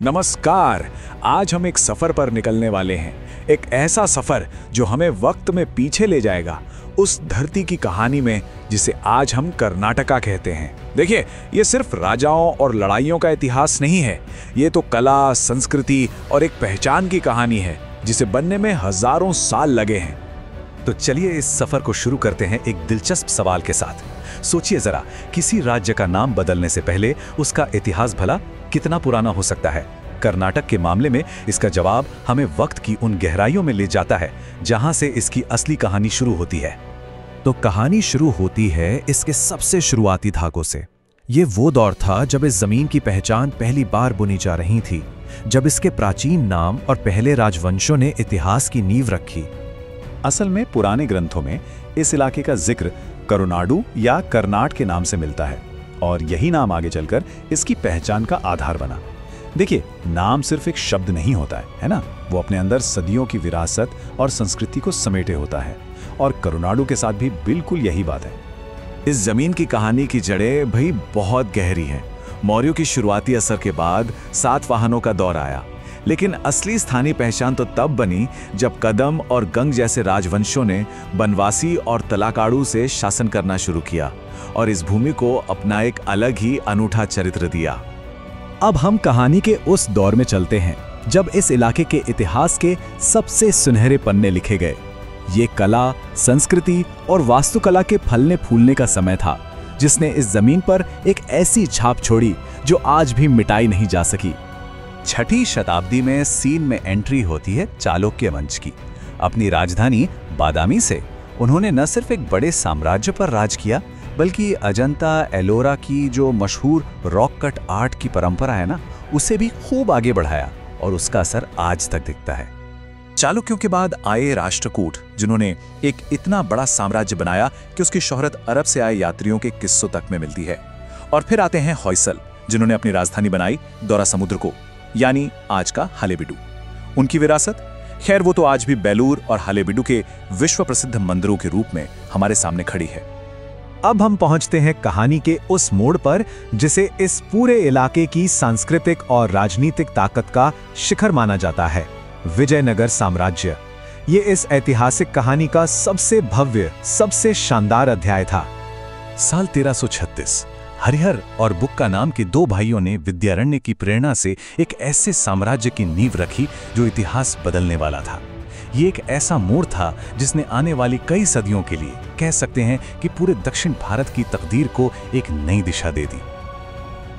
नमस्कार। आज हम एक सफर पर निकलने वाले हैं। एक ऐसा सफर जो हमें वक्त में पीछे ले जाएगा, उस धरती की कहानी में जिसे आज हम कर्नाटका कहते हैं। देखिए, ये सिर्फ राजाओं और लड़ाइयों का इतिहास नहीं है। ये तो कला, संस्कृति और एक पहचान की कहानी है जिसे बनने में हजारों साल लगे हैं। तो चलिए इस सफर को शुरू करते हैं एक दिलचस्प सवाल के साथ। सोचिए जरा, किसी राज्य का नाम बदलने से पहले उसका इतिहास भला कितना पुराना हो सकता है। कर्नाटक के मामले में इसका जवाब हमें वक्त की उन गहराइयों में ले जाता है जहां से इसकी असली कहानी शुरू होती है। तो कहानी शुरू होती है इसके सबसे शुरुआती धागों से। ये वो दौर था जब इस जमीन की पहचान पहली बार बुनी जा रही थी, जब इसके प्राचीन नाम और पहले राजवंशों ने इतिहास की नींव रखी। असल में पुराने ग्रंथों में इस इलाके का जिक्र करुनाडु या कर्नाट के नाम से मिलता है और यही नाम आगे चलकर इसकी पहचान का आधार बना। देखिए, नाम सिर्फ एक शब्द नहीं होता है ना? वो अपने अंदर सदियों की विरासत और संस्कृति को समेटे होता है, और करुनाडु के साथ भी बिल्कुल यही बात है। इस जमीन की कहानी की जड़ें भाई बहुत गहरी हैं। मौर्यों की शुरुआती असर के बाद सातवाहनों का दौर आया, लेकिन असली स्थानीय पहचान तो तब बनी जब कदम और गंग जैसे राजवंशों ने बनवासी और तलाकाड़ू से शासन करना शुरू किया और इस भूमि को अपना एक अलग ही अनूठा चरित्र दिया। अब हम कहानी के उस दौर में चलते हैं जब इस इलाके के इतिहास के सबसे सुनहरे पन्ने लिखे गए। ये कला, संस्कृति और वास्तुकला के फलने फूलने का समय था, जिसने इस जमीन पर एक ऐसी छाप छोड़ी जो आज भी मिटाई नहीं जा सकी। छठी शताब्दी में सीन में एंट्री होती है चालुक्य वंश की। अपनी राजधानी बादामी से उन्होंने न सिर्फ एक बड़े साम्राज्य पर राज किया, बल्कि अजंता एलोरा की जो मशहूर रॉक कट आर्ट की परंपरा है ना, उसे भी खूब आगे बढ़ाया और उसका असर आज तक दिखता है। चालुक्यों के बाद आए राष्ट्रकूट, जिन्होंने एक इतना बड़ा साम्राज्य बनाया कि उसकी शोहरत अरब से आए यात्रियों के किस्सों तक में मिलती है। और फिर आते हैं होयसल, जिन्होंने अपनी राजधानी बनाई दौरा समुद्र को, यानी आज का हलेबीडु। उनकी विरासत, खैर वो तो आज भी बेलूर और हलेबीडु के विश्व प्रसिद्ध मंदिरों के रूप में हमारे सामने खड़ी है। अब हम पहुंचते हैं कहानी के उस मोड़ पर जिसे इस पूरे इलाके की सांस्कृतिक और राजनीतिक ताकत का शिखर माना जाता है, विजयनगर साम्राज्य। ये इस ऐतिहासिक कहानी का सबसे भव्य, सबसे शानदार अध्याय था। साल 1336 हरिहर और बुक्का नाम के दो भाइयों ने विद्यारण्य की प्रेरणा से एक ऐसे साम्राज्य की नींव रखी जो इतिहास बदलने वाला था। ये एक ऐसा मोड़ था जिसने आने वाली कई सदियों के लिए, कह सकते हैं कि पूरे दक्षिण भारत की तकदीर को एक नई दिशा दे दी।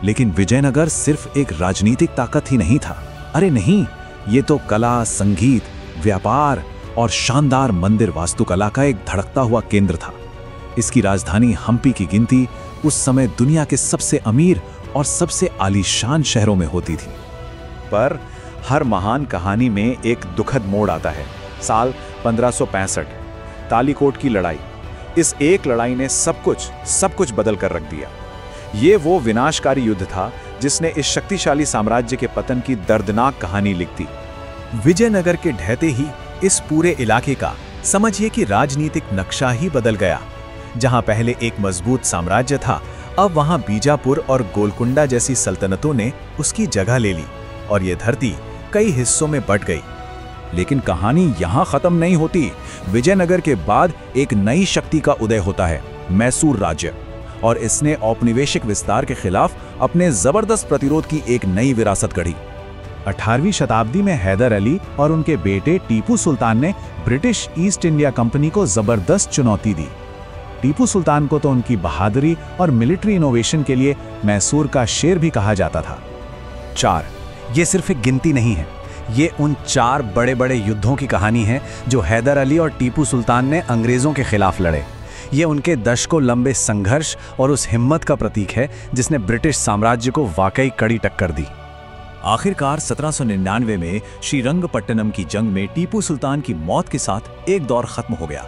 लेकिन विजयनगर सिर्फ एक राजनीतिक ताकत ही नहीं था। अरे नहीं, ये तो कला, संगीत, व्यापार और शानदार मंदिर वास्तुकला का एक धड़कता हुआ केंद्र था। इसकी राजधानी हम्पी की गिनती उस समय दुनिया के सबसे अमीर और सबसे आलीशान शहरों में होती थी। पर हर महान कहानी में एक दुखद मोड़ आता है। साल 1565, तालीकोट की लड़ाई। इस एक लड़ाई ने सब कुछ बदल कर रख दिया। ये वो विनाशकारी युद्ध था जिसने इस शक्तिशाली साम्राज्य के पतन की दर्दनाक कहानी लिख दी। विजयनगर के ढहते ही इस पूरे इलाके का, समझिए कि राजनीतिक नक्शा ही बदल गया। जहां पहले एक मजबूत साम्राज्य था, अब वहां बीजापुर और गोलकुंडा जैसी सल्तनतों ने उसकी जगह ले ली और ये धरती कई हिस्सों में बंट गई। लेकिन कहानी यहां खत्म नहीं होती। विजयनगर के बाद एक नई शक्ति का उदय होता है, मैसूर राज्य, और इसने औपनिवेशिक विस्तार के खिलाफ अपने जबरदस्त प्रतिरोध की एक नई विरासत गढ़ी। 18वीं शताब्दी में हैदर अली और उनके बेटे टीपू सुल्तान ने ब्रिटिश ईस्ट इंडिया कंपनी को जबरदस्त चुनौती दी। टीपू सुल्तान को तो उनकी बहादुरी और मिलिट्री इनोवेशन के लिए मैसूर का शेर भी कहा जाता था। 4, ये सिर्फ एक गिनती नहीं है, ये उन 4 बड़े बड़े युद्धों की कहानी है जो हैदर अली और टीपू सुल्तान ने अंग्रेजों के खिलाफ लड़े। ये उनके दशकों लंबे संघर्ष और उस हिम्मत का प्रतीक है जिसने ब्रिटिश साम्राज्य को वाकई कड़ी टक्कर दी। आखिरकार 1799 में श्रीरंगपट्टनम की जंग में टीपू सुल्तान की मौत के साथ एक दौर खत्म हो गया।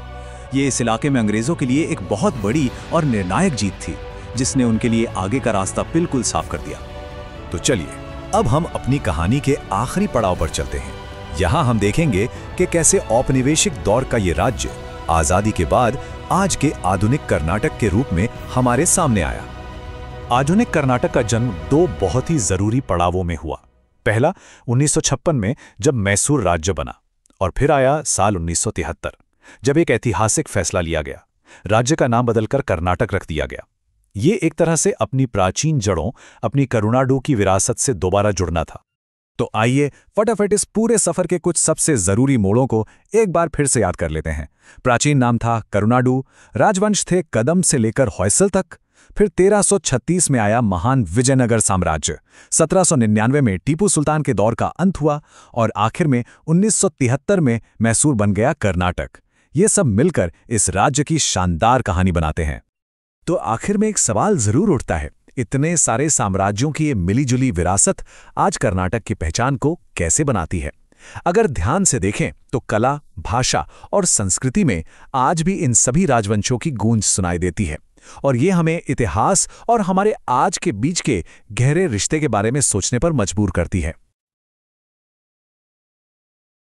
ये इस इलाके में अंग्रेजों के लिए एक बहुत बड़ी और निर्णायक जीत थी, जिसने उनके लिए आगे का रास्ता बिल्कुल साफ कर दिया। तो चलिए, अब हम अपनी कहानी के आखिरी पड़ाव पर चलते हैं। यहाँ हम देखेंगे कि कैसे औपनिवेशिक दौर का ये राज्य आजादी के बाद आज के आधुनिक कर्नाटक के रूप में हमारे सामने आया। आधुनिक कर्नाटक का जन्म 2 बहुत ही जरूरी पड़ावों में हुआ। पहला 1956 में जब मैसूर राज्य बना, और फिर आया साल 1973 जब एक ऐतिहासिक फैसला लिया गया, राज्य का नाम बदलकर कर्नाटक रख दिया गया। ये एक तरह से अपनी प्राचीन जड़ों, अपनी करुणाडू की विरासत से दोबारा जुड़ना था। तो आइए फटाफट इस पूरे सफर के कुछ सबसे जरूरी मोड़ों को एक बार फिर से याद कर लेते हैं। प्राचीन नाम था करुणाडू, राजवंश थे कदम से लेकर होयसल तक, फिर 1336 में आया महान विजयनगर साम्राज्य, 1799 में टीपू सुल्तान के दौर का अंत हुआ, और आखिर में 1973 में मैसूर बन गया कर्नाटक। ये सब मिलकर इस राज्य की शानदार कहानी बनाते हैं। तो आखिर में एक सवाल जरूर उठता है, इतने सारे साम्राज्यों की ये मिलीजुली विरासत आज कर्नाटक की पहचान को कैसे बनाती है? अगर ध्यान से देखें तो कला, भाषा और संस्कृति में आज भी इन सभी राजवंशों की गूंज सुनाई देती है, और ये हमें इतिहास और हमारे आज के बीच के गहरे रिश्ते के बारे में सोचने पर मजबूर करती है।